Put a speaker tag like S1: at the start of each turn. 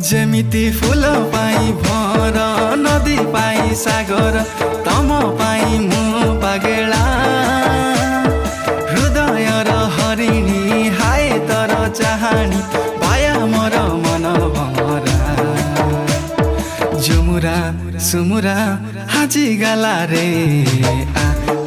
S1: जेमिति फूल पाई भर नदी पाई सागर तम पाई मु पागेला हृदय र हरिणी हाय तर चाहनी पाया मोर मन भमरा झुमुरा सुमुरा हाजी गाला रे आ